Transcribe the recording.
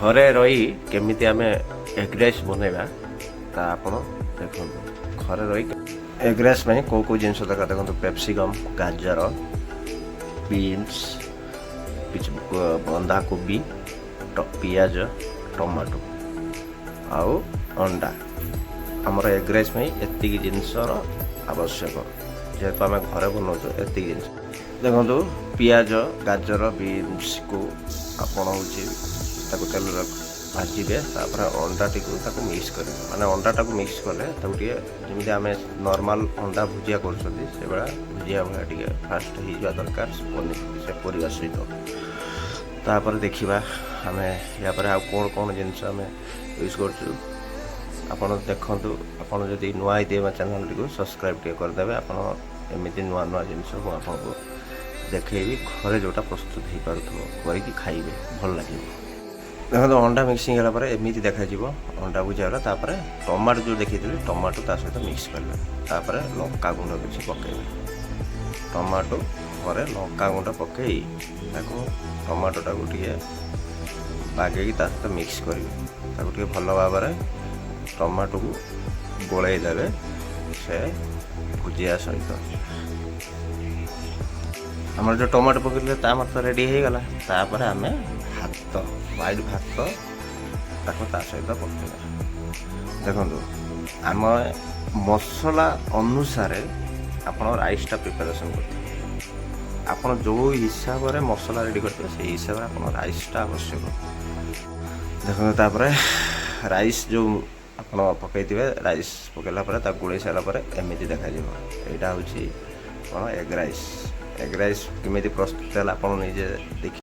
ଘରେ ରହି କେମିତି ଆମେ ଏଗ୍ ରାଇସ୍ ବନେଇବା ତା ଆପଣ ଦେଖନ୍ତୁ। ଘରେ ରହି ଏଗ୍ ରାଇସ୍ ପାଇଁ କେଉଁ ଜିନିଷ ଦରକାର ଦେଖନ୍ତୁ। କ୍ୟାପ୍ସିକମ୍, ଗାଜର, ବିନ୍ସ, ବନ୍ଧାକୋବି, ପିଆଜ, ଟମାଟୋ ଆଉ ଅଣ୍ଡା। ଆମର ଏଗ୍ ରାଇସ୍ ପାଇଁ ଏତିକି ଜିନିଷର ଆବଶ୍ୟକ। ଯେହେତୁ ଆମେ ଘରେ ବନାଉଛୁ ଏତିକି ଜିନିଷ ଦେଖନ୍ତୁ। ପିଆଜ, ଗାଜର, ବିନ୍ସକୁ ଆପଣ ତାକୁ ତେଲରେ ଭାଜିବେ। ତାପରେ ଅଣ୍ଡାଟିକୁ ତାକୁ ମିକ୍ସ କରିବେ। ମାନେ ଅଣ୍ଡାଟାକୁ ମିକ୍ସ କଲେ ତାକୁ ଟିକେ ଯେମିତି ଆମେ ନର୍ମାଲ ଅଣ୍ଡା ଭୁଜିଆ କରୁଛନ୍ତି ସେଭଳିଆ ଭୁଜିଆ ଭଳିଆ ଟିକେ ଫାଷ୍ଟ ହେଇଯିବା ଦରକାର ସେ ପରିବା ସହିତ। ତାପରେ ଦେଖିବା ଆମେ ୟା ପରେ ଆଉ କ'ଣ କ'ଣ ଜିନିଷ ଆମେ ୟୁଜ୍ କରୁଛୁ ଆପଣ ଦେଖନ୍ତୁ। ଆପଣ ଯଦି ନୂଆ ହେଇଥିବେ ମୋ ଚ୍ୟାନେଲଟିକୁ ସବସ୍କ୍ରାଇବ୍ ଟିକେ କରିଦେବେ। ଆପଣ ଏମିତି ନୂଆ ନୂଆ ଜିନିଷ ମୁଁ ଆପଣଙ୍କୁ ଦେଖେଇବି ଘରେ ଯେଉଁଟା ପ୍ରସ୍ତୁତ ହେଇପାରୁଥିବ କରିକି ଖାଇବେ, ଭଲ ଲାଗିବ। ଦେଖନ୍ତୁ ଅଣ୍ଡା ମିକ୍ସିଂ ହେଲା ପରେ ଏମିତି ଦେଖାଯିବ। ଅଣ୍ଡା ଭୁଜିଆ ହେଲା। ତାପରେ ଟମାଟୋ ଯେଉଁ ଦେଖିଥିଲି ଟମାଟୋ ତା ସହିତ ମିକ୍ସ କରିବେ। ତାପରେ ଲଙ୍କାଗୁଣ୍ଡ କିଛି ପକାଇବେ। ଟମାଟୋ ପରେ ଲଙ୍କାଗୁଣ୍ଡ ପକାଇ ତାକୁ ଟମାଟୋଟାକୁ ଟିକେ ବାଗେଇକି ତା ସହିତ ମିକ୍ସ କରିବେ। ତାକୁ ଟିକେ ଭଲ ଭାବରେ ଟମାଟୋକୁ ଗୋଳେଇ ଦେବେ ସେ ଭୁଜିଆ ସହିତ। ଆମର ଯେଉଁ ଟମାଟୋ ପକାଇଲେ ତା ଆମର ତ ରେଡ଼ି ହେଇଗଲା। ତାପରେ ଆମେ ହ୍ୱାଇଟ୍ ଭାତ ତାକୁ ତା ସହିତ ପକାଇବା। ଦେଖନ୍ତୁ ଆମ ମସଲା ଅନୁସାରେ ଆପଣ ରାଇସ୍ଟା ପ୍ରିପାରେସନ୍ କରିବେ। ଆପଣ ଯେଉଁ ହିସାବରେ ମସଲା ରେଡ଼ି କରିଥିବେ ସେଇ ହିସାବରେ ଆପଣ ରାଇସ୍ଟା ଆବଶ୍ୟକ। ଦେଖନ୍ତୁ ତାପରେ ରାଇସ୍ ଯେଉଁ ଆପଣ ପକାଇଥିବେ, ରାଇସ୍ ପକାଇଲା ପରେ ତାକୁ ଗୋଳେଇ ସାରିଲା ପରେ ଏମିତି ଦେଖାଯିବ। ଏଇଟା ହେଉଛି କ'ଣ ଏଗ୍ ରାଇସ୍। ଏଗ୍ ରାଇସ୍ କେମିତି ପ୍ରସ୍ତୁତ ହେଲା ଆପଣ ନିଜେ ଦେଖି